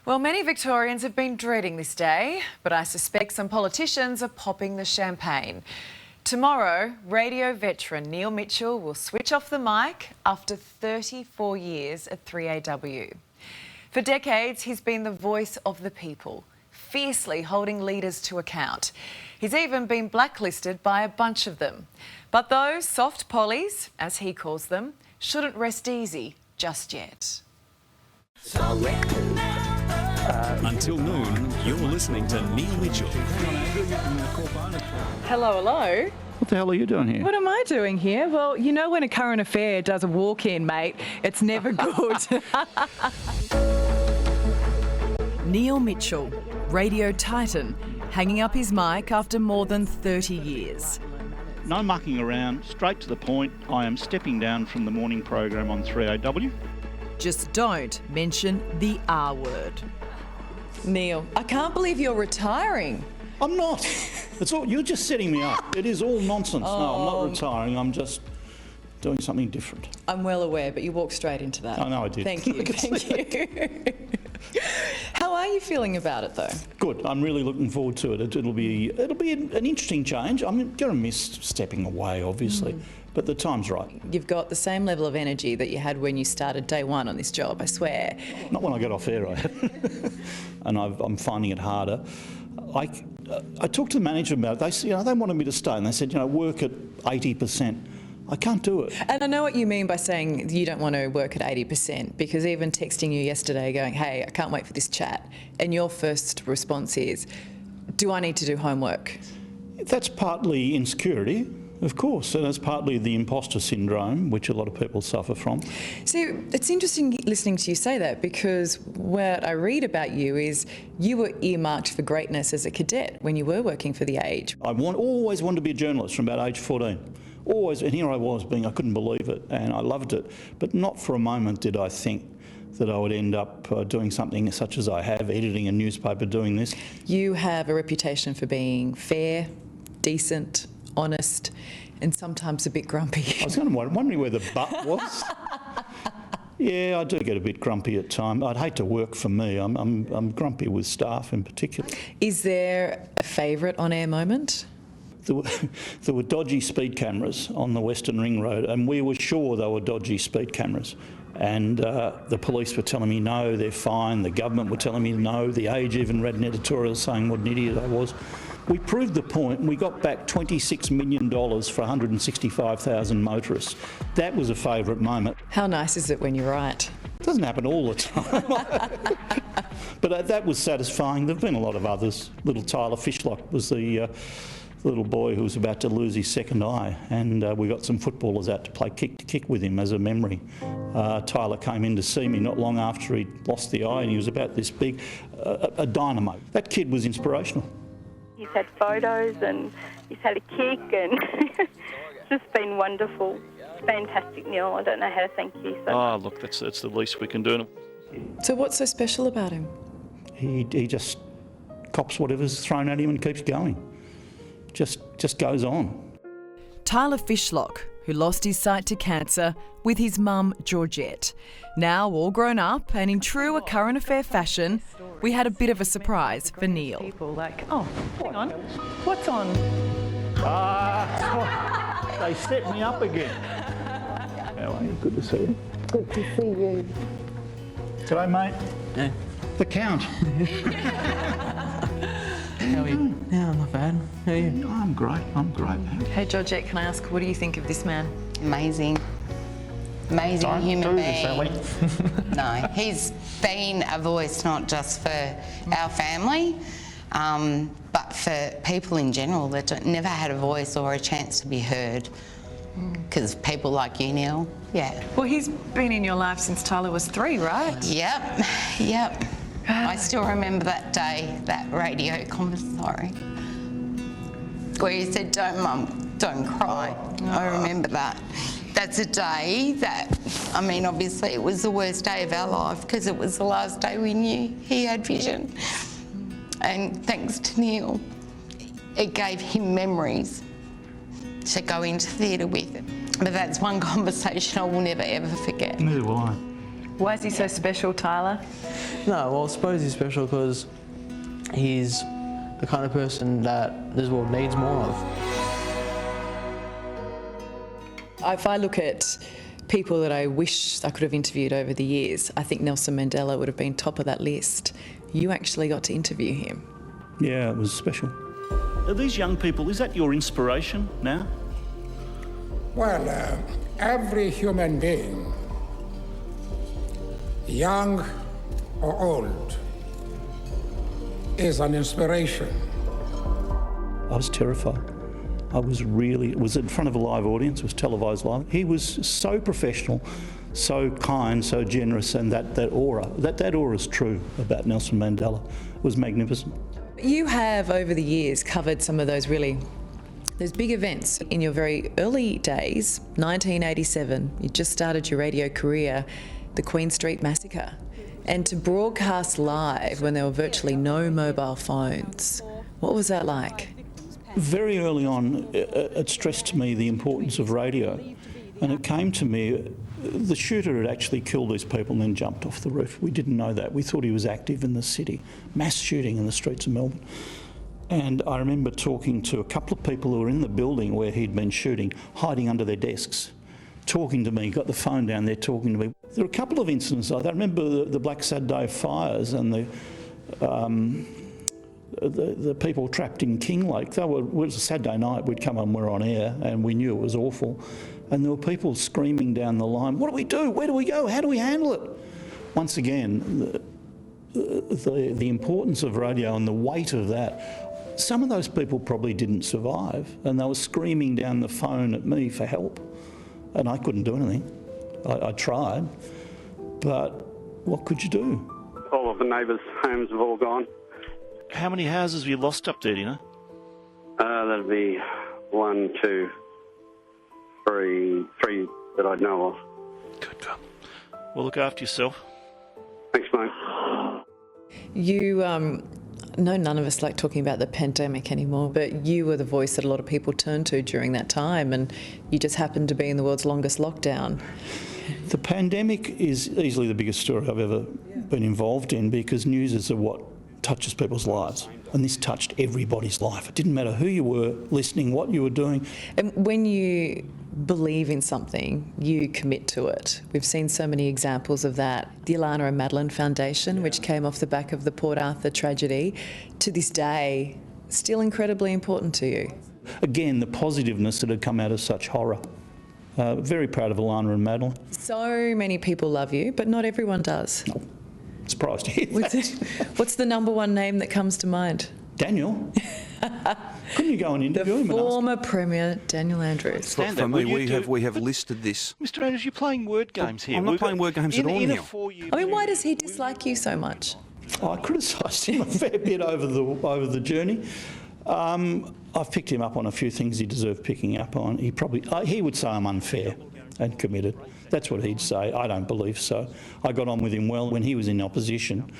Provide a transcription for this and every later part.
Well, many Victorians have been dreading this day, but I suspect some politicians are popping the champagne. Tomorrow, radio veteran Neil Mitchell will switch off the mic after 34 years at 3AW. For decades, he's been the voice of the people, fiercely holding leaders to account. He's even been blacklisted by a bunch of them. But those soft pollies, as he calls them, shouldn't rest easy just yet. Until noon, you're listening to Neil Mitchell. Hello. What the hell are you doing here? What am I doing here? Well, you know when a current affair does a walk-in, mate, it's never good. Neil Mitchell, radio titan, hanging up his mic after more than 30 years. No mucking around, straight to the point. I am stepping down from the morning program on 3AW. Just don't mention the R word. Neil, I can't believe you're retiring. I'm not. It's all, you're just setting me up. It is all nonsense. No, I'm not retiring. I'm just doing something different. I'm well aware, but you walked straight into that. I know I did. Thank you. Thank you. How are you feeling about it, though? Good. I'm really looking forward to it. It'll be an interesting change. I'm going to miss stepping away, obviously, but the time's right. You've got the same level of energy that you had when you started day one on this job, I swear. Not when I got off air, I have. And I'm finding it harder. I talked to the management about it. They said, they wanted me to stay, and they said, work at 80%. I can't do it. And I know what you mean by saying you don't want to work at 80%, because even texting you yesterday going, hey, I can't wait for this chat, and your first response is, do I need to do homework? That's partly insecurity, of course, and that's partly the imposter syndrome, which a lot of people suffer from. See, it's interesting listening to you say that, because what I read about you is you were earmarked for greatness as a cadet when you were working for The Age. I always wanted to be a journalist from about age 14. Always, and here I was I couldn't believe it, and I loved it. But not for a moment did I think that I would end up doing something such as I have, editing a newspaper, doing this. You have a reputation for being fair, decent, honest, and sometimes a bit grumpy. I was kind of wondering where the but was. Yeah, I do get a bit grumpy at times. I'd hate to work for me. I'm grumpy with staff in particular. Is there a favourite on-air moment? There were dodgy speed cameras on the Western Ring Road, and we were sure they were dodgy speed cameras. And the police were telling me, no, they're fine. The government were telling me, no. The Age even read an editorial saying what an idiot I was. We proved the point. We got back $26 million for 165,000 motorists. That was a favourite moment. How nice is it when you're right? It doesn't happen all the time. But that was satisfying. There have been a lot of others. Little Tyler Fishlock was the little boy who was about to lose his second eye, and we got some footballers out to play kick with him as a memory. Tyler came in to see me not long after he'd lost the eye, and he was about this big, a dynamo. That kid was inspirational. He's had photos and he's had a kick, and it's just been wonderful. Fantastic, Neil. I don't know how to thank you. So. Look, that's the least we can do. So what's so special about him? He just cops whatever's thrown at him and keeps going. Just goes on. Tyler Fishlock, who lost his sight to cancer with his mum, Georgette. Now all grown up, and in true A Current Affair fashion, we had a bit of a surprise for Neil. People like, oh, hang on, what's on? They set me up again. How are you? Good to see you. Good to see you. G'day, mate. Yeah. The Count. How are you? Yeah, I'm not bad. How are you? I'm great. Hey, Georgette, can I ask, what do you think of this man? Amazing human being. No, he's been a voice not just for our family, but for people in general that never had a voice or a chance to be heard. Because people like you, Neil. Yeah. Well, he's been in your life since Tyler was 3, right? Yep. I still remember that day, that radio commissary, where you said, don't, Mum, don't cry. I remember that. That's a day that, obviously it was the worst day of our life, because it was the last day we knew he had vision. And thanks to Neil, it gave him memories to go into theatre with. But that's one conversation I will never, ever forget. Neither will I. Why is he so special, Tyler? No, well, I suppose he's special because he's the kind of person that this world needs more of. If I look at people that I wish I could have interviewed over the years, I think Nelson Mandela would have been top of that list. You actually got to interview him. Yeah, it was special. Are these young people, is that your inspiration now? Well, every human being, young or old, is an inspiration. I was terrified. It was in front of a live audience, it was televised live. He was so professional, so kind, so generous, and that aura, that aura is true about Nelson Mandela. It was magnificent. You have, over the years, covered some of those big events. In your very early days, 1987, you just started your radio career, the Queen Street Massacre. And to broadcast live when there were virtually no mobile phones, what was that like? Very early on, it stressed to me the importance of radio. And it came to me, the shooter had actually killed these people and then jumped off the roof. We didn't know that. We thought he was active in the city. Mass shooting in the streets of Melbourne. And I remember talking to a couple of people who were in the building where he'd been shooting, hiding under their desks, talking to me, got the phone down there talking to me. There were a couple of incidents like that. I remember the Black Saturday fires and the people trapped in Kinglake. It was a Saturday night, we'd come on, we're on air, and we knew it was awful. And there were people screaming down the line, what do we do? Where do we go? How do we handle it? Once again, the importance of radio and the weight of that, some of those people probably didn't survive, and they were screaming down the phone at me for help, and I couldn't do anything. I tried, but what could you do? All of the neighbours' homes have all gone. How many houses have you lost up there, do you know? That'd be 1, 2, 3 that I'd know of. Good God. Well, look after yourself. Thanks, mate. You, no, none of us like talking about the pandemic anymore, but you were the voice that a lot of people turned to during that time, and you just happened to be in the world's longest lockdown. The pandemic is easily the biggest story I've ever been involved in, because news is what touches people's lives, and this touched everybody's life. It didn't matter who you were listening, what you were doing. And when you believe in something, you commit to it. We've seen so many examples of that. The Alana and Madeline Foundation, which came off the back of the Port Arthur tragedy, to this day, still incredibly important to you. Again, the positiveness that had come out of such horror. Very proud of Alana and Madeline. So many people love you, but not everyone does. No. Surprised to hear that. What's the number one name that comes to mind? Daniel. Couldn't you go and interview him? The former Premier, Daniel Andrews. Stand for me, we have listed this. Mr. Andrews, you're playing word games here. I'm not playing word games at all, Neil. I mean, why does he dislike you so much? I criticised him a fair bit over the journey. I've picked him up on a few things he deserved picking up on. He would say I'm unfair and committed. That's what he'd say. I don't believe so. I got on with him well when he was in opposition.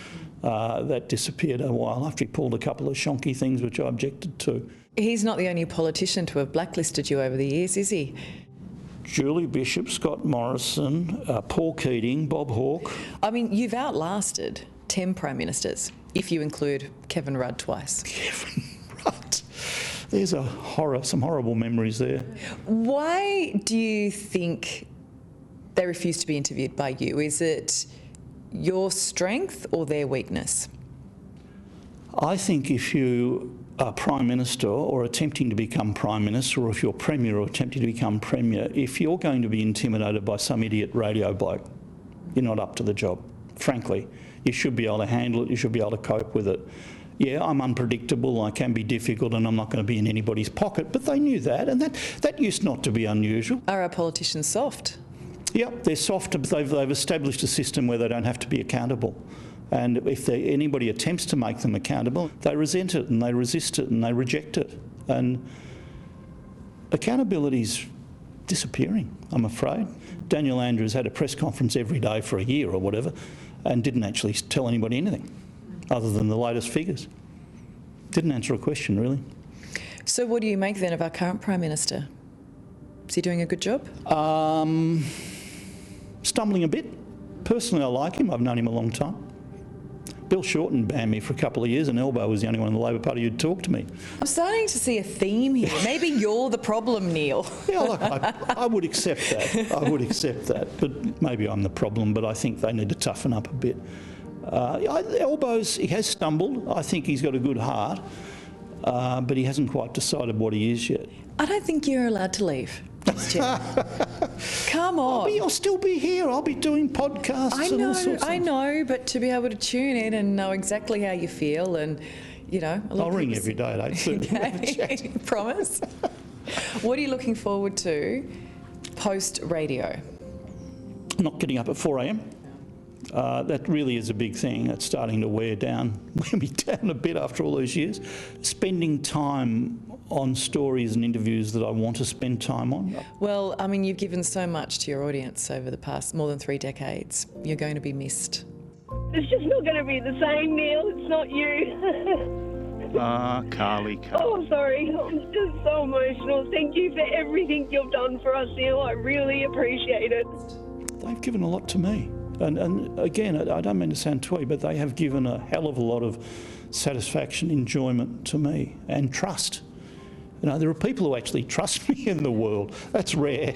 That disappeared a while after he pulled a couple of shonky things which I objected to. He's not the only politician to have blacklisted you over the years, is he? Julie Bishop, Scott Morrison, Paul Keating, Bob Hawke. I mean, you've outlasted 10 Prime Ministers, if you include Kevin Rudd twice. Kevin Rudd. There's some horrible memories there. Why do you think they refuse to be interviewed by you? Is it your strength or their weakness? I think if you are Prime Minister or attempting to become Prime Minister, or if you're Premier or attempting to become Premier, if you're going to be intimidated by some idiot radio bloke, you're not up to the job. Frankly, you should be able to handle it, you should be able to cope with it. Yeah, I'm unpredictable, I can be difficult, and I'm not going to be in anybody's pocket, but they knew that, and that used not to be unusual. Are our politicians soft? Yep, they're soft, but they've established a system where they don't have to be accountable. And if anybody attempts to make them accountable, they resent it and they resist it and they reject it. And accountability's disappearing, I'm afraid. Daniel Andrews had a press conference every day for a year or whatever and didn't actually tell anybody anything other than the latest figures. Didn't answer a question, really. So what do you make then of our current Prime Minister? Is he doing a good job? Stumbling a bit. personally, I like him. I've known him a long time. Bill Shorten banned me for a couple of years, and Elbow was the only one in the Labor Party who'd talk to me. I'm starting to see a theme here. Maybe you're the problem, Neil. Yeah, look, I would accept that. I would accept that. But maybe I'm the problem, but I think they need to toughen up a bit. Elbows, he has stumbled. I think he's got a good heart, but he hasn't quite decided what he is yet. I don't think you're allowed to leave. Come on. I'll still be here. I'll be doing podcasts and all sorts of things. I know, but to be able to tune in and know exactly how you feel and, you know... I'll ring every day at 8:30. Okay. Promise. What are you looking forward to post-radio? Not getting up at 4 a.m. That really is a big thing. It's starting to wear me down a bit after all those years. Spending time on stories and interviews that I want to spend time on. Well, I mean, you've given so much to your audience over the past more than 3 decades. You're going to be missed. It's just not going to be the same, Neil. It's not you. Carly. Oh, sorry. I'm just so emotional. Thank you for everything you've done for us, Neil. I really appreciate it. They've given a lot to me. And again, I don't mean to sound twee, but they have given a hell of a lot of satisfaction, enjoyment to me, and trust. You know, there are people who actually trust me in the world. That's rare.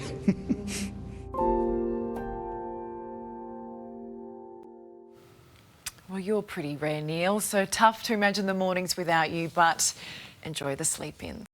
Well, you're pretty rare, Neil, so tough to imagine the mornings without you, but enjoy the sleep-ins.